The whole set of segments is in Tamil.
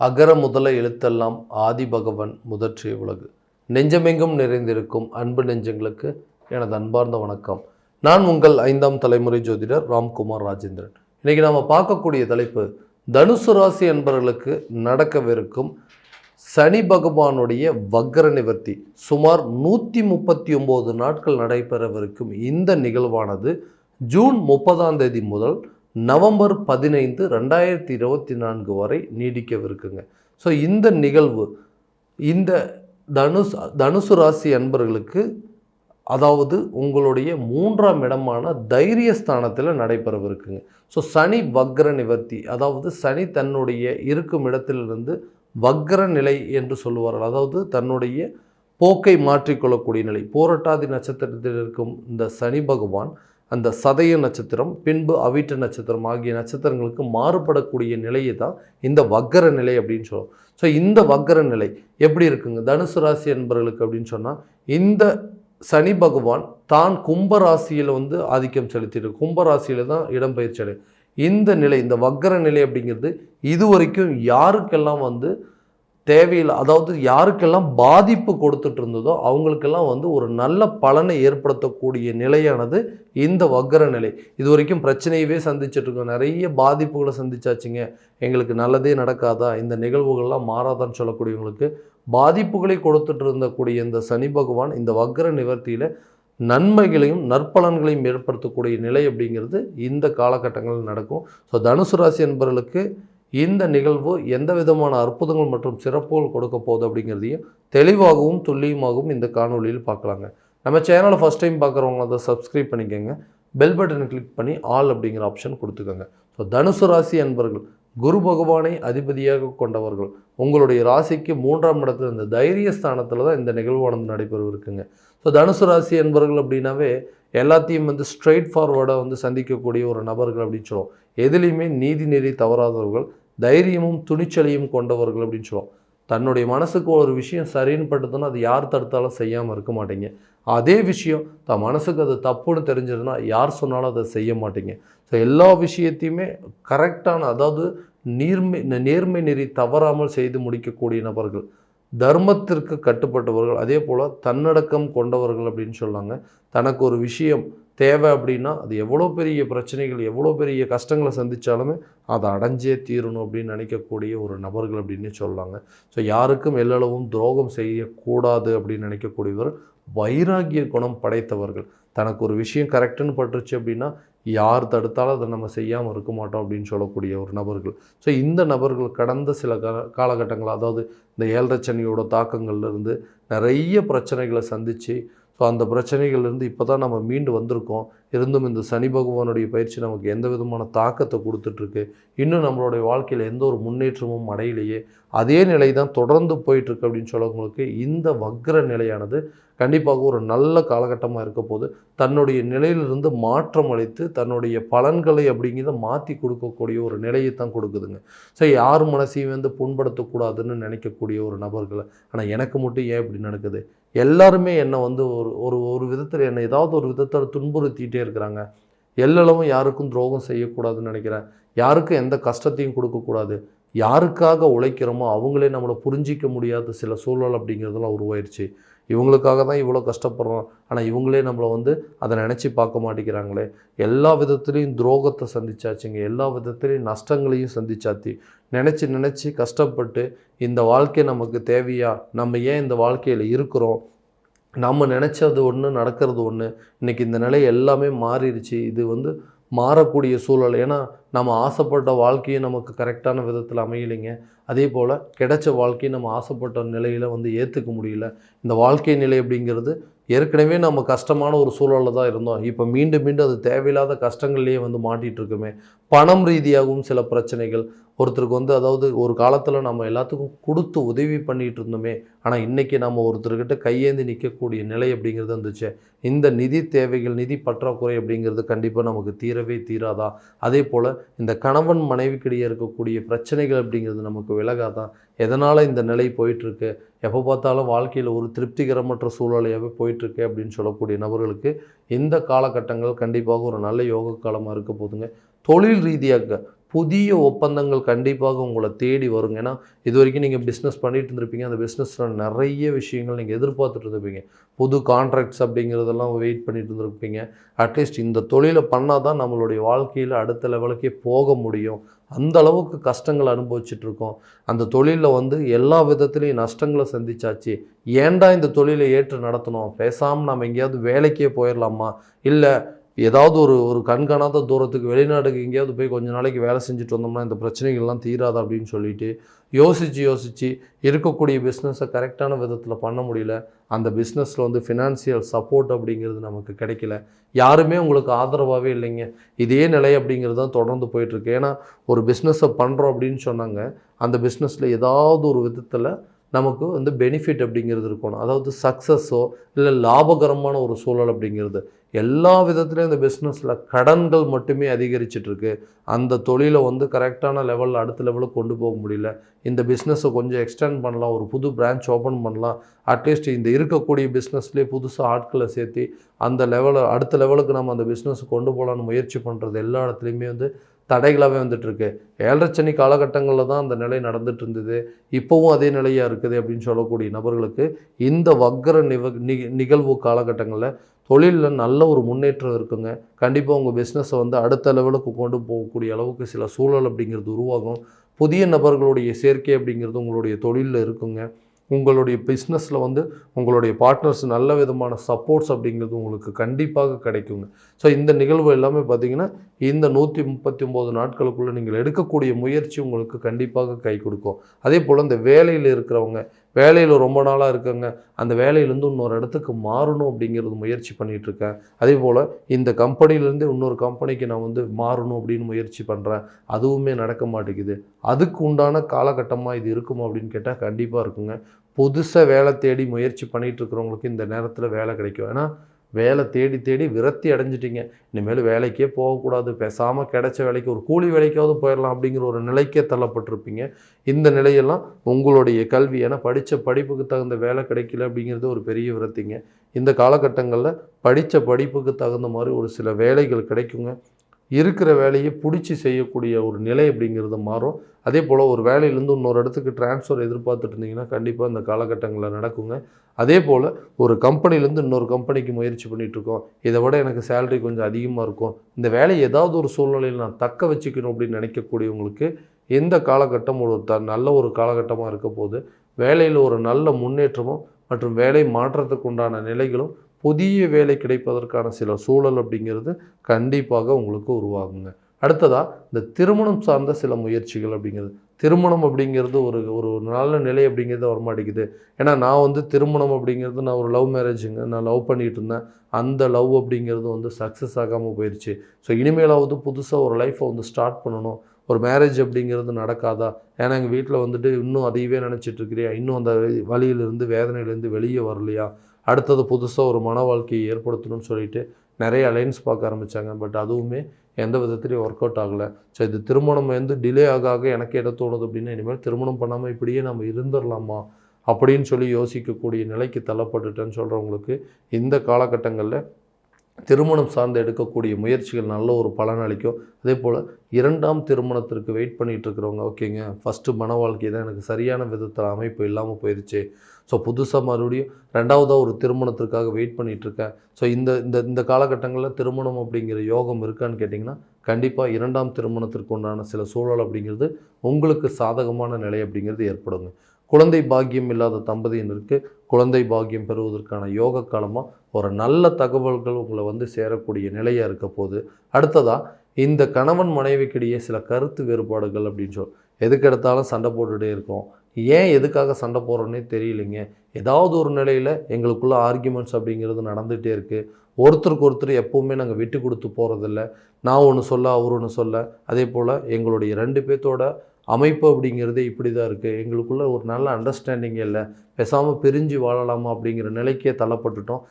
அகர முதல எழுத்தெல்லாம் ஆதிபகவன் முதற்றே உலகு. நெஞ்சமெங்கும் நிறைந்திருக்கும் அன்பு நெஞ்சங்களுக்கு எனது அன்பார்ந்த வணக்கம். நான் உங்கள் 5ஆம் தலைமுறை ஜோதிடர் ராம்குமார் ராஜேந்திரன். இன்னைக்கு நாம் பார்க்கக்கூடிய தலைப்பு, தனுசு ராசி அன்பர்களுக்கு நடக்கவிருக்கும் சனி பகவானுடைய வக்ர நிவர்த்தி. சுமார் 139 நாட்கள் நடைபெறவிருக்கும் இந்த நிகழ்வானது ஜூன் 30ஆம் தேதி முதல் நவம்பர் 15, 2024 வரை நீடிக்கவிருக்குங்க. ஸோ இந்த நிகழ்வு இந்த தனுசு ராசி அன்பர்களுக்கு, அதாவது உங்களுடைய 3ஆம் இடமான தைரியஸ்தானத்தில் நடைபெறவிருக்குங்க. ஸோ சனி வக்ர நிவர்த்தி, அதாவது சனி தன்னுடைய இருக்கும் இடத்திலிருந்து வக்ர நிலை என்று சொல்லுவார்கள். அதாவது தன்னுடைய போக்கை மாற்றிக்கொள்ளக்கூடிய நிலை. பூரட்டாதி நட்சத்திரத்தில் இருக்கும் இந்த சனி பகவான் அந்த சதய நட்சத்திரம், பின்பு அவிட்ட நட்சத்திரம் ஆகிய நட்சத்திரங்களுக்கு மாறுபடக்கூடிய நிலையை தான் இந்த வக்ர நிலை அப்படின்னு சொல்லுவோம். ஸோ இந்த வக்ர நிலை எப்படி இருக்குங்க தனுசு ராசி என்பவர்களுக்கு அப்படின்னு சொன்னால், இந்த சனி பகவான் தான் கும்பராசியில் ஆதிக்கம் செலுத்தியிருக்கு. கும்பராசியில் தான் இடம்பெயர்ச்சி அடை. இந்த நிலை, இந்த வக்ர நிலை அப்படிங்கிறது இதுவரைக்கும் யாருக்கெல்லாம் தேவையில்லை, அதாவது யாருக்கெல்லாம் பாதிப்பு கொடுத்துட்டு இருந்ததோ அவங்களுக்கெல்லாம் ஒரு நல்ல பலனை ஏற்படுத்தக்கூடிய நிலையானது இந்த வக்ர நிலை. இது வரைக்கும் பிரச்சனையவே சந்திச்சிட்ருக்கோம், நிறைய பாதிப்புகளை சந்திச்சாச்சுங்க, எங்களுக்கு நல்லதே நடக்காதா, இந்த நிகழ்வுகள்லாம் மாறாதான்னு சொல்லக்கூடியவங்களுக்கு பாதிப்புகளை கொடுத்துட்டு இருந்தக்கூடிய இந்த சனி பகவான் இந்த வக்ர நிவர்த்தியில் நன்மைகளையும் நற்பலன்களையும் ஏற்படுத்தக்கூடிய நிலை அப்படிங்கிறது இந்த காலகட்டங்களில் நடக்கும். ஸோ தனுசு ராசி என்பவர்களுக்கு இந்த நிகழ்வு எந்த விதமான அற்புதங்கள் மற்றும் சிறப்புகள் கொடுக்க போகுது அப்படிங்கிறதையும் தெளிவாகவும் துல்லியமாகவும் இந்த காணொலியில் பார்க்கலாங்க. நம்ம சேனலை ஃபஸ்ட் டைம் பார்க்குறவங்க அதை சப்ஸ்கிரைப் பண்ணிக்கோங்க, பெல் பட்டனை கிளிக் பண்ணி ஆல் அப்படிங்கிற ஆப்ஷன் கொடுத்துக்கோங்க. ஸோ தனுசு ராசி அன்பர்கள், குரு பகவானை அதிபதியாக கொண்டவர்கள், உங்களுடைய ராசிக்கு 3ஆம் இடத்துல இந்த தைரியஸ்தானத்தில் தான் இந்த நிகழ்வானது நடைபெறவிருக்குங்க. ஸோ தனுசு ராசி அன்பர்கள் அப்படின்னாவே எல்லாத்தையும் ஸ்ட்ரெயிட் ஃபார்வர்டாக சந்திக்கக்கூடிய ஒரு நபர்கள் அப்படின்னு சொல்லுவோம். எதுலேயுமே நீதி நெறி தவறாதவர்கள், தைரியமும் துணிச்சலையும் கொண்டவர்கள் அப்படின்னு சொல்லுவோம். தன்னுடைய மனசுக்கு ஒரு விஷயம் சரின்னு பட்டுதுன்னா அது யார் தடுத்தாலும் செய்யாமல் இருக்க மாட்டீங்க. அதே விஷயம் தன் மனசுக்கு அது தப்புன்னு தெரிஞ்சதுன்னா யார் சொன்னாலும் அதை செய்ய மாட்டீங்க. ஸோ எல்லா விஷயத்தையுமே கரெக்டான, அதாவது நேர்மை நெறி தவறாமல் செய்து முடிக்கக்கூடிய நபர்கள், தர்மத்திற்கு கட்டுப்பட்டவர்கள், அதே போல் தன்னடக்கம் கொண்டவர்கள் அப்படின்னு சொல்லாங்க. தனக்கு ஒரு விஷயம் தேவை அப்படின்னா அது எவ்வளோ பெரிய பிரச்சனைகள், எவ்வளோ பெரிய கஷ்டங்களை சந்தித்தாலுமே அதை அடைஞ்சே தீரணும் அப்படின்னு நினைக்கக்கூடிய ஒரு நபர்கள் அப்படின்னு சொல்லலாங்க. ஸோ யாருக்கும் எல்லளவும் துரோகம் செய்யக்கூடாது அப்படின்னு நினைக்கக்கூடியவர், வைராகிய குணம் படைத்தவர்கள். தனக்கு ஒரு விஷயம் கரெக்டுன்னு பட்டுருச்சு அப்படின்னா யார் தடுத்தாலும் அதை நம்ம செய்யாமல் இருக்க மாட்டோம் அப்படின்னு சொல்லக்கூடிய ஒரு நபர்கள். ஸோ இந்த நபர்கள் கடந்த சில காலகட்டங்கள், அதாவது இந்த 7.5 சனியோட தாக்கங்கள்லேருந்து நிறைய பிரச்சனைகளை சந்தித்து, ஸோ அந்த பிரச்சனைகள்லேருந்து இப்போ தான் நம்ம மீண்டு வந்திருக்கோம். இருந்தும் இந்த சனி பகவானுடைய பயிற்சி நமக்கு எந்த விதமான தாக்கத்தை கொடுத்துட்ருக்கு. இன்னும் நம்மளுடைய வாழ்க்கையில் எந்த ஒரு முன்னேற்றமும் அடையிலேயே, அதே நிலை தான் தொடர்ந்து போயிட்டுருக்கு அப்படின்னு சொல்லவங்களுக்கு இந்த வக்ர நிலையானது கண்டிப்பாக ஒரு நல்ல காலகட்டமாக இருக்க போது தன்னுடைய நிலையிலிருந்து மாற்றம் அளித்து தன்னுடைய பலன்களை அப்படிங்கிறத மாற்றி கொடுக்கக்கூடிய ஒரு நிலையை தான் கொடுக்குதுங்க. ஸோ யார் மனசையும் புண்படுத்தக்கூடாதுன்னு நினைக்கக்கூடிய ஒரு நபர்கள், ஆனால் எனக்கு மட்டும் ஏன் இப்படி நடக்குது, எல்லாருமே என்னை ஒரு விதத்தில் என்னை ஏதாவது ஒரு விதத்தில் துன்புறுத்திகிட்டே இருக்கிறாங்க, எல்லளவும் யாருக்கும் துரோகம் செய்யக்கூடாதுன்னு நினைக்கிறேன், யாருக்கும் எந்த கஷ்டத்தையும் கொடுக்கக்கூடாது, யாருக்காக உழைக்கிறோமோ அவங்களே நம்மளை புரிஞ்சிக்க முடியாத சில சூழல் அப்படிங்கிறதெல்லாம் உருவாயிருச்சு, இவங்களுக்காக தான் இவ்வளோ கஷ்டப்படுறோம், ஆனால் இவங்களே நம்மளை அதை நினச்சி பார்க்க மாட்டேங்கிறாங்களே, எல்லா விதத்துலேயும் துரோகத்தை சந்திச்சாச்சுங்க, எல்லா விதத்துலேயும் நஷ்டங்களையும் சந்திச்சாச்சு, நினச்சி கஷ்டப்பட்டு இந்த வாழ்க்கை நமக்கு தேவையா, நம்ம ஏன் இந்த வாழ்க்கையில் இருக்கிறோம், நம்ம நினச்சது ஒன்று நடக்கிறது ஒன்று, இன்றைக்கி இந்த நிலை எல்லாமே மாறிடுச்சு, இது மாறக்கூடிய சூழல். ஏன்னா நம்ம ஆசைப்பட்ட வாழ்க்கையும் நமக்கு கரெக்டான விதத்தில் அமையலைங்க, அதே போல் கிடைச்ச வாழ்க்கையை நம்ம ஆசைப்பட்ட நிலையில் ஏற்றுக்க முடியல. இந்த வாழ்க்கை நிலை அப்படிங்கிறது ஏற்கனவே நம்ம கஷ்டமான ஒரு சூழலில் தான் இருந்தோம், இப்போ மீண்டும் அது தேவையில்லாத கஷ்டங்கள்லேயே மாட்டிகிட்ருக்குமே. பணம் ரீதியாகவும் சில பிரச்சனைகள், ஒருத்தருக்கு அதாவது ஒரு காலத்தில் நம்ம எல்லாத்துக்கும் கொடுத்து உதவி பண்ணிகிட்டு இருந்தோமே, ஆனால் இன்றைக்கி நம்ம ஒருத்தர்கிட்ட கையேந்தி நிற்கக்கூடிய நிலை அப்படிங்கிறது வந்துச்சு. இந்த நிதி தேவைகள், நிதி பற்றாக்குறை அப்படிங்கிறது கண்டிப்பாக நமக்கு தீரவே தீராதா. அதே போல் இந்த கணவன் மனைவிக்கிடையே இருக்கக்கூடிய பிரச்சனைகள் அப்படிங்கிறது நமக்கு விலகாதான். எதனால் இந்த நிலை போயிட்டுருக்கு, எப்போ பார்த்தாலும் வாழ்க்கையில் ஒரு திருப்திகரமற்ற சூழ்நிலையாகவே போயிட்டுருக்கு அப்படின்னு சொல்லக்கூடிய நபர்களுக்கு இந்த காலகட்டங்கள் கண்டிப்பாக ஒரு நல்ல யோக காலமாக இருக்க போதுங்க. தொழில் ரீதியாக புதிய ஒப்பந்தங்கள் கண்டிப்பாக உங்களை தேடி வருங்க. ஏன்னா இது வரைக்கும் நீங்கள் பிஸ்னஸ் பண்ணிட்டு இருந்திருப்பீங்க. அந்த பிஸ்னஸில் நிறைய விஷயங்கள் நீங்கள் எதிர்பார்த்துட்டு இருந்திருப்பீங்க. புது கான்ட்ராக்ட்ஸ் அப்படிங்கிறதெல்லாம் வெயிட் பண்ணிட்டு இருந்திருப்பீங்க. அட்லீஸ்ட் இந்த தொழிலை பண்ணால் தான் நம்மளுடைய வாழ்க்கையில் அடுத்த லெவலுக்கே போக முடியும். அந்த அளவுக்கு கஷ்டங்கள் அனுபவிச்சுட்டு இருக்கோம். அந்த தொழிலில் வந்து எல்லா விதத்துலேயும் நஷ்டங்களை சந்திச்சாச்சு. ஏன்டா இந்த தொழிலை ஏற்று நடத்தணும், பேசாமல் நம்ம எங்கேயாவது வேலைக்கே போயிடலாமா, இல்லை ஏதாவது ஒரு கண்காணாத தூரத்துக்கு வெளிநாட்டுக்கு எங்கேயாவது போய் கொஞ்ச நாளைக்கு வேலை செஞ்சுட்டு வந்தோம்னா இந்த பிரச்சனைகள்லாம் தீராது அப்படின்னு சொல்லிட்டு யோசித்து இருக்கக்கூடிய பிஸ்னஸை கரெக்டான விதத்தில் பண்ண முடியல. அந்த பிஸ்னஸில் வந்து ஃபினான்சியல் சப்போர்ட் அப்படிங்கிறது நமக்கு கிடைக்கல. யாருமே உங்களுக்கு ஆதரவாகவே இல்லைங்க. இதே நிலை அப்படிங்கிறது தான் தொடர்ந்து போயிட்டுருக்கு. ஏன்னா ஒரு பிஸ்னஸை பண்ணுறோம் அப்படின்னு சொன்னாங்க, அந்த பிஸ்னஸில் ஏதாவது ஒரு விதத்தில் நமக்கு வந்து பெனிஃபிட் அப்படிங்கிறது இருக்கணும். அதாவது சக்ஸஸோ இல்லை லாபகரமான ஒரு சூழல் அப்படிங்கிறது. எல்லா விதத்துலேயும் இந்த பிஸ்னஸில் கடன்கள் மட்டுமே அதிகரிச்சிட்ருக்கு. அந்த தொழிலை வந்து கரெக்டான லெவலில் அடுத்த லெவலுக்கு கொண்டு போக முடியல. இந்த பிஸ்னஸை கொஞ்சம் எக்ஸ்டெண்ட் பண்ணலாம், ஒரு புது பிரான்ச் ஓப்பன் பண்ணலாம், அட்லீஸ்ட் இந்த இருக்கக்கூடிய பிஸ்னஸ்லேயே புதுசாக ஆட்களை சேர்த்து அந்த அடுத்த லெவலுக்கு நம்ம அந்த பிஸ்னஸை கொண்டு போகலான்னு முயற்சி பண்ணுறது எல்லா இடத்துலையுமே வந்து தடைகளாகவே வந்துட்டுருக்கு. 7.5 சனி காலகட்டங்களில் தான் அந்த நிலை நடந்துட்டு இருந்தது. இப்போவும் அதே நிலையாக இருக்குது அப்படின்னு சொல்லக்கூடிய நபர்களுக்கு இந்த வக்கர நிகழ்வு காலகட்டங்களில் தொழிலில் நல்ல ஒரு முன்னேற்றம் இருக்குங்க. கண்டிப்பாக உங்கள் பிஸ்னஸை வந்து அடுத்த லெவலுக்கு கொண்டு போகக்கூடிய அளவுக்கு சில சூழல் அப்படிங்கிறது உருவாகும். புதிய நபர்களுடைய சேர்க்கை அப்படிங்கிறது உங்களுடைய தொழிலில் இருக்குங்க. உங்களுடைய பிஸ்னஸில் வந்து உங்களுடைய பார்ட்னர்ஸ் நல்ல விதமான சப்போர்ட்ஸ் அப்படிங்கிறது உங்களுக்கு கண்டிப்பாக கிடைக்குங்க. ஸோ இந்த நிகழ்வு எல்லாமே பார்த்திங்கன்னா இந்த 139 நாட்களுக்குள்ளே நீங்கள் எடுக்கக்கூடிய முயற்சி உங்களுக்கு கண்டிப்பாக கை கொடுக்கும். அதே போல் இந்த வேலையில் இருக்கிறவங்க, வேலையில் ரொம்ப நாளாக இருக்காங்க, அந்த வேலையிலேருந்து இன்னொரு இடத்துக்கு மாறணும் அப்படிங்கிறது முயற்சி பண்ணிகிட்ருக்கேன். அதே போல் இந்த கம்பெனிலேருந்து இன்னொரு கம்பெனிக்கு நான் வந்து மாறணும் அப்படின்னு முயற்சி பண்ணுறேன், அதுவுமே நடக்க மாட்டேங்குது. அதுக்கு உண்டான காலகட்டமாக இது இருக்குமா அப்படின்னு கேட்டால் கண்டிப்பாக இருக்குங்க. புதுசாக வேலை தேடி முயற்சி பண்ணிகிட்ருக்கிறவங்களுக்கு இந்த நேரத்தில் வேலை கிடைக்கும். ஏன்னா வேலை தேடி விரக்தி அடைஞ்சிட்டிங்க. இனிமேல் வேலைக்கே போகக்கூடாது, பேசாமல் கிடைச்ச வேலைக்கு ஒரு கூலி வேலைக்காவது போயிடலாம் அப்படிங்கிற ஒரு நிலைக்கே தள்ளப்பட்டிருப்பீங்க. இந்த நிலையெல்லாம் உங்களுடைய கல்வி, ஏன்னா படித்த படிப்புக்கு தகுந்த வேலை கிடைக்கல அப்படிங்கிறது ஒரு பெரிய விரக்திங்க. இந்த காலகட்டங்களில் படித்த படிப்புக்கு தகுந்த மாதிரி ஒரு சில வேலைகள் கிடைக்குங்க. இருக்கிற வேலையை பிடிச்சி செய்யக்கூடிய ஒரு நிலை அப்படிங்கிறது மாறும். அதே போல் ஒரு வேலையிலேருந்து இன்னொரு இடத்துக்கு ட்ரான்ஸ்ஃபர் எதிர்பார்த்துட்டு இருந்தீங்கன்னா கண்டிப்பாக இந்த காலகட்டங்களில் நடக்குங்க. அதே போல் ஒரு கம்பெனிலேருந்து இன்னொரு கம்பெனிக்கு முயற்சி பண்ணிகிட்ருக்கோம், இதை விட எனக்கு சேலரி கொஞ்சம் அதிகமாக இருக்கும், இந்த வேலையை ஏதாவது ஒரு சூழ்நிலையில் நான் தக்க வச்சுக்கணும் அப்படின்னு நினைக்கக்கூடியவங்களுக்கு இந்த காலகட்டம் ஒரு நல்ல ஒரு காலகட்டமாக இருக்க போது வேலையில் ஒரு நல்ல முன்னேற்றமும் மற்றும் வேலை மாற்றத்துக்கு உண்டான நிலைகளும் புதிய வேலை கிடைப்பதற்கான சில சூழல் அப்படிங்கிறது கண்டிப்பாக உங்களுக்கு உருவாகுங்க. அடுத்ததாக இந்த திருமணம் சார்ந்த சில முயற்சிகள் அப்படிங்கிறது, திருமணம் அப்படிங்கிறது ஒரு ஒரு நல்ல நிலை அப்படிங்கிறது வரமாட்டேங்குது. ஏன்னா நான் வந்து திருமணம் அப்படிங்கிறது நான் ஒரு லவ் மேரேஜுங்க, நான் லவ் பண்ணிகிட்டு இருந்தேன், அந்த லவ் அப்படிங்கிறது வந்து சக்ஸஸ் ஆகாமல் போயிடுச்சு. ஸோ இனிமேலாவது புதுசாக ஒரு லைஃப்பை வந்து ஸ்டார்ட் பண்ணணும், ஒரு மேரேஜ் அப்படிங்கிறது நடக்காதா, ஏன்னா எங்கள் வீட்டில் வந்துட்டு இன்னும் அதையவே நினச்சிட்ருக்கிறியா, இன்னும் அந்த வழியிலேருந்து வேதனையிலேருந்து வெளியே வரலையா, அடுத்தது புதுசாக ஒரு மன வாழ்க்கையை ஏற்படுத்தணும்னு சொல்லிட்டு நிறைய அலைன்ஸ் பார்க்க ஆரம்பித்தாங்க. பட் அதுவுமே எந்த விதத்துலையும் ஒர்க் அவுட் ஆகலை. ஸோ இது திருமணம் வந்து டிலே ஆக எனக்கு என்ன தோணுது அப்படின்னா, இனிமேல் திருமணம் பண்ணாமல் இப்படியே நம்ம இருந்துடலாமா அப்படின்னு சொல்லி யோசிக்கக்கூடிய நிலைக்கு தள்ளப்பட்டுட்டேன்னு சொல்கிறவங்களுக்கு இந்த காலகட்டங்களில் திருமணம் சார்ந்து எடுக்கக்கூடிய முயற்சிகள் நல்ல ஒரு பலன் அளிக்கும். அதே போல் 2ஆம் திருமணத்திற்கு வெயிட் பண்ணிகிட்டு இருக்கிறவங்க, ஓகேங்க ஃபஸ்ட்டு மன வாழ்க்கை தான் எனக்கு சரியான விதத்தில் அமைப்பு இல்லாமல் போயிடுச்சு, ஸோ புதுசாக மறுபடியும் 2ஆவதாக ஒரு திருமணத்திற்காக வெயிட் பண்ணிகிட்ருக்கேன். ஸோ இந்த இந்த இந்த காலகட்டங்களில் திருமணம் அப்படிங்கிற யோகம் இருக்கான்னு கேட்டிங்கன்னா கண்டிப்பாக 2ஆம் திருமணத்திற்கு உண்டான சில சூழல் அப்படிங்கிறது உங்களுக்கு சாதகமான நிலை அப்படிங்கிறது ஏற்படுங்க. குழந்தை பாக்கியம் இல்லாத தம்பதியினருக்கு குழந்தை பாக்கியம் பெறுவதற்கான யோக காலமாக ஒரு நல்ல தகவல்கள் உங்களை வந்து சேரக்கூடிய நிலையாக இருக்க போது. அடுத்ததாக இந்த கணவன் மனைவிக்கிடையே சில கருத்து வேறுபாடுகள் அப்படின்னு சொல்லி எதுக்கு எடுத்தாலும் சண்டை போட்டுகிட்டே இருக்கோம், ஏன் எதுக்காக சண்டை போடுறோன்னே தெரியலைங்க, ஏதாவது ஒரு நிலையில் எங்களுக்குள்ள ஆர்கியூமெண்ட்ஸ் அப்படிங்கிறது நடந்துகிட்டே இருக்குது, ஒருத்தருக்கு ஒருத்தர் எப்போவுமே நாங்கள் விட்டு கொடுத்து போகிறதில்ல, நான் ஒன்று சொல்ல அவர் ஒன்று சொல்ல, அதே போல் எங்களுடைய 2 பேர்த்தோட அமைப்பு அப்படிங்கிறதே இப்படி தான் இருக்குது, எங்களுக்குள்ள ஒரு நல்ல அண்டர்ஸ்டாண்டிங்கே இல்லை, பேசாமல் பிரிஞ்சு வாழலாமா அப்படிங்கிற நிலைக்கே தள்ளப்பட்டுட்டோம்.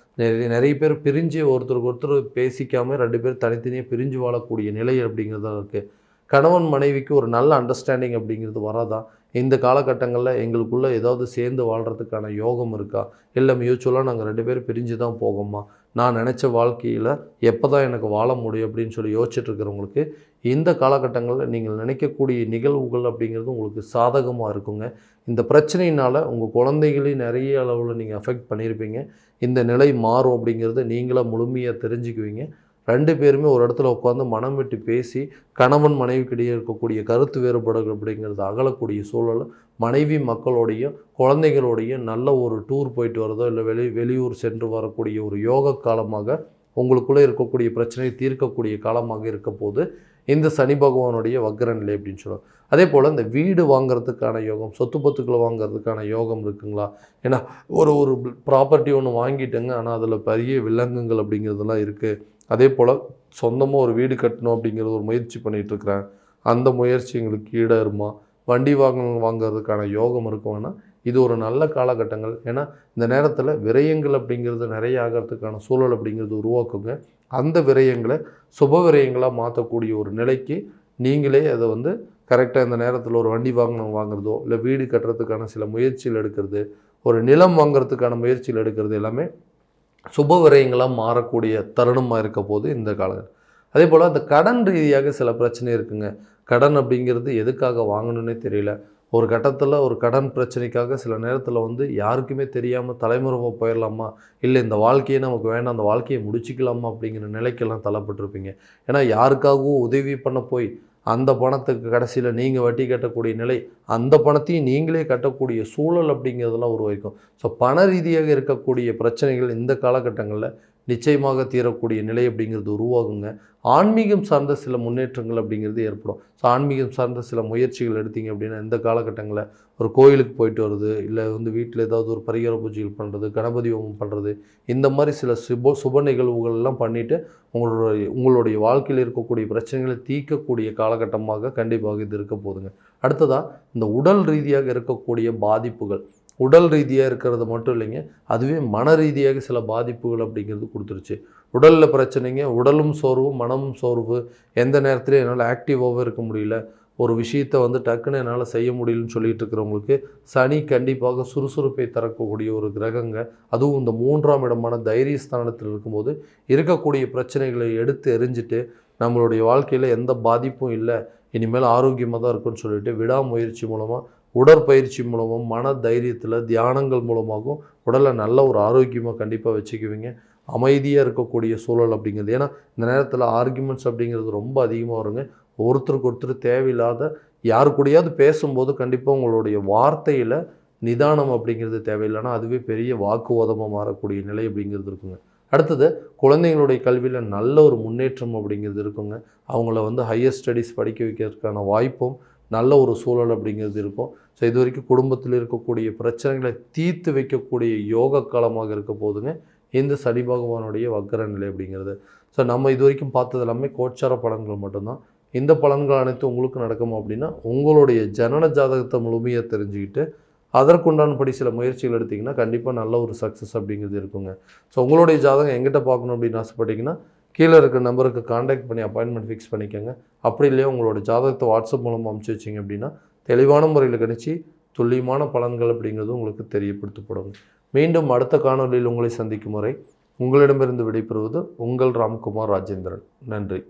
நிறைய பேர் பிரிஞ்சு ஒருத்தருக்கு ஒருத்தர் பேசிக்காமல் 2 பேர் தனித்தனியாக பிரிஞ்சு வாழக்கூடிய நிலை அப்படிங்கிறதா இருக்குது. கணவன் மனைவிக்கு ஒரு நல்ல அண்டர்ஸ்டாண்டிங் அப்படிங்கிறது வராதா, இந்த காலகட்டங்களில் எங்களுக்குள்ளே ஏதாவது சேர்ந்து வாழ்கிறதுக்கான யோகம் இருக்கா, இல்லை மியூச்சுவலாக நாங்கள் 2 பேரும் பிரிஞ்சு தான் போகோமா, நான் நினச்ச வாழ்க்கையில் எப்போ தான் எனக்கு வாழ முடியும் அப்படின்னு சொல்லி யோசிச்சுட்டு இருக்கிறவங்களுக்கு இந்த காலகட்டங்களில் நீங்கள் நினைக்கக்கூடிய நிகழ்வுகள் அப்படிங்கிறது உங்களுக்கு சாதகமாக இருக்குங்க. இந்த பிரச்சனையினால் உங்கள் குழந்தைகளையும் நிறைய அளவில் நீங்கள் அஃபெக்ட் பண்ணியிருப்பீங்க. இந்த நிலை மாறும் அப்படிங்கிறத நீங்களாக முழுமையாக தெரிஞ்சுக்குவீங்க. 2 பேருமே ஒரு இடத்துல உட்காந்து மனம் விட்டு பேசி கணவன் மனைவிக்கிடையே இருக்கக்கூடிய கருத்து வேறுபாடுகள் அப்படிங்கிறது அகலக்கூடிய சூழல், மனைவி மக்களோடையும் குழந்தைகளோடையும் நல்ல ஒரு டூர் போயிட்டு வரதோ இல்லை வெளியூர் சென்று வரக்கூடிய ஒரு யோக காலமாக உங்களுக்குள்ளே இருக்கக்கூடிய பிரச்சனையை தீர்க்கக்கூடிய காலமாக இருக்க போது இந்த சனி பகவானுடைய வக்ர நிலை அப்படின்னு சொல்லுவாங்க. அதே போல் இந்த வீடு வாங்கிறதுக்கான யோகம், சொத்து பத்துக்களை வாங்கிறதுக்கான யோகம் இருக்குங்களா? ஏன்னா ஒரு ப்ராப்பர்ட்டி ஒன்று வாங்கிட்டேங்க, ஆனால் அதில் பெரிய வில்லங்கங்கள் அப்படிங்கிறதுலாம் இருக்குது. அதே போல் சொந்தமாக ஒரு வீடு கட்டணும் அப்படிங்கிறது ஒரு முயற்சி பண்ணிகிட்ருக்கிறேன், அந்த முயற்சி எங்களுக்கு ஈடேறுமா? வண்டி வாங்கிறதுக்கான யோகம் இருக்கும்னா இது ஒரு நல்ல காலகட்டங்கள். ஏன்னா இந்த நேரத்தில் விரயங்கள் அப்படிங்கிறது நிறைய ஆகிறதுக்கான சூழல் அப்படிங்கிறது உருவாக்குங்க. அந்த விரயங்களை சுப விரயங்களாக மாற்றக்கூடிய ஒரு நிலைக்கு நீங்களே அதை வந்து கரெக்டாக இந்த நேரத்தில் ஒரு வண்டி வாங்குறதோ இல்லை வீடு கட்டுறதுக்கான சில முயற்சிகள் எடுக்கிறது, ஒரு நிலம் வாங்கிறதுக்கான முயற்சிகள் எடுக்கிறது எல்லாமே சுப விரயங்களாக மாறக்கூடிய தருணமாக இருக்க போது இந்த காலகட்டம். அதே போல் அந்த கடன் ரீதியாக சில பிரச்சனை இருக்குங்க. கடன் அப்படிங்கிறது எதுக்காக வாங்கணுன்னே தெரியல. ஒரு கட்டத்தில் ஒரு கடன் பிரச்சனைக்காக சில நேரத்தில் வந்து யாருக்குமே தெரியாமல் தலைமுறைமாக போயிடலாமா, இல்லை இந்த வாழ்க்கையே நமக்கு வேண்டாம், அந்த வாழ்க்கையை முடிச்சிக்கலாமா அப்படிங்கிற நிலைக்கெல்லாம் தள்ளப்பட்டிருப்பீங்க. ஏன்னா யாருக்காகவும் உதவி பண்ண போய் அந்த பணத்துக்கு கடைசியில் நீங்கள் வட்டி கட்டக்கூடிய நிலை, அந்த பணத்தையும் நீங்களே கட்டக்கூடிய சூழல் அப்படிங்கிறதெல்லாம் உருவாக்கும். ஸோ பண ரீதியாக இருக்கக்கூடிய பிரச்சனைகள் இந்த காலகட்டங்களில் நிச்சயமாக தீரக்கூடிய நிலை அப்படிங்கிறது உருவாகுங்க. ஆன்மீகம் சார்ந்த சில முன்னேற்றங்கள் அப்படிங்கிறது ஏற்படும். ஸோ ஆன்மீகம் சார்ந்த சில முயற்சிகள் எடுத்தீங்க அப்படின்னா இந்த காலகட்டங்களில் ஒரு கோயிலுக்கு போயிட்டு வருது, இல்லை வந்து வீட்டில் ஏதாவது ஒரு பரிகார பூஜைகள் பண்ணுறது, கணபதி ஹோமம் பண்ணுறது, இந்த மாதிரி சில சுப நிகழ்வுகள்லாம் பண்ணிவிட்டு உங்களுடைய வாழ்க்கையில் இருக்கக்கூடிய பிரச்சனைகளை தீர்க்கக்கூடிய காலகட்டமாக கண்டிப்பாக இது இருக்க போதுங்க. அடுத்ததாக இந்த உடல் ரீதியாக இருக்கக்கூடிய பாதிப்புகள், உடல் ரீதியாக இருக்கிறது மட்டும் இல்லைங்க, அதுவே மன ரீதியாக சில பாதிப்புகள் அப்படிங்கிறது கொடுத்துருச்சு. உடலில் பிரச்சனைங்க, உடலும் சோர்வு, மனமும் சோர்வு, எந்த நேரத்துலையும் என்னால் ஆக்டிவாகவே இருக்க முடியல, ஒரு விஷயத்தை வந்து டக்குன்னு என்னால் செய்ய முடியலன்னு சொல்லிட்டு இருக்கிறவங்களுக்கு சனி கண்டிப்பாக சுறுசுறுப்பை தரக்கூடிய ஒரு கிரகங்க. அதுவும் இந்த 3ஆம் இடமான தைரியஸ்தானத்தில் இருக்கும்போது இருக்கக்கூடிய பிரச்சனைகளை எடுத்து எரிஞ்சிட்டு நம்மளுடைய வாழ்க்கையில் எந்த பாதிப்பும் இல்லை, இனிமேல் ஆரோக்கியமாக தான் இருக்குன்னு சொல்லிட்டு விடாமுயற்சி மூலமாக, உடற்பயிற்சி மூலமும், மன தைரியத்தில் தியானங்கள் மூலமாகவும் உடலை நல்ல ஒரு ஆரோக்கியமாக கண்டிப்பாக வச்சுக்குவீங்க. அமைதியாக இருக்கக்கூடிய சூழல் அப்படிங்கிறது, ஏன்னா இந்த நேரத்தில் ஆர்கியூமெண்ட்ஸ் அப்படிங்கிறது ரொம்ப அதிகமாக வருங்க. ஒருத்தருக்கு ஒருத்தர் தேவையில்லாத யாரு கூடயாவது பேசும்போது கண்டிப்பாக உங்களுடைய வார்த்தையில் நிதானம் அப்படிங்கிறது தேவையில்லைன்னா அதுவே பெரிய வாக்குவாதமாக மாறக்கூடிய நிலை அப்படிங்கிறது இருக்குங்க. அடுத்தது குழந்தைங்களுடைய கல்வியில் நல்ல ஒரு முன்னேற்றம் அப்படிங்கிறது இருக்குங்க. அவங்கள வந்து ஹையர் ஸ்டடீஸ் படிக்க வைக்கிறதுக்கான வாய்ப்பும் நல்ல ஒரு சூழல் அப்படிங்கிறது இருக்கும். ஸோ இது வரைக்கும் குடும்பத்தில் இருக்கக்கூடிய பிரச்சனைகளை தீர்த்து வைக்கக்கூடிய யோக காலமாக இருக்க போதுங்க இந்த சனி பகவானுடைய வக்கர நிலை அப்படிங்கிறது. ஸோ நம்ம இது வரைக்கும் பார்த்தது எல்லாமே கோச்சார பலன்கள் மட்டும்தான். இந்த பலன்கள் அனைத்தும் உங்களுக்கு நடக்குமா அப்படின்னா உங்களுடைய ஜனன ஜாதகத்தை முழுமையாக தெரிஞ்சுக்கிட்டு அதற்குண்டானபடி சில முயற்சிகள் எடுத்திங்கன்னா கண்டிப்பாக நல்ல ஒரு சக்ஸஸ் அப்படிங்கிறது இருக்குங்க. ஸோ உங்களுடைய ஜாதகம் எங்கிட்ட பார்க்கணும் அப்படின்னு ஆசைப்பட்டீங்கன்னா கீழே இருக்கிற நம்பருக்கு காண்டாக்ட் பண்ணி அப்பாயின்மெண்ட் ஃபிக்ஸ் பண்ணிக்கோங்க. அப்படி இல்லையா உங்களோட ஜாதகத்தை வாட்ஸ்அப் மூலமாக அனுப்பிச்சி வச்சிங்க அப்படின்னா தெளிவான முறையில் கணிச்சு துல்லியமான பலன்கள் அப்படிங்கிறது உங்களுக்கு தெரியப்படுத்தப்படும். மீண்டும் அடுத்த காணொலியில் உங்களை சந்திக்கும் வரை உங்களிடமிருந்து விடைபெறுவது உங்கள் ராம்குமார் ராஜேந்திரன். நன்றி.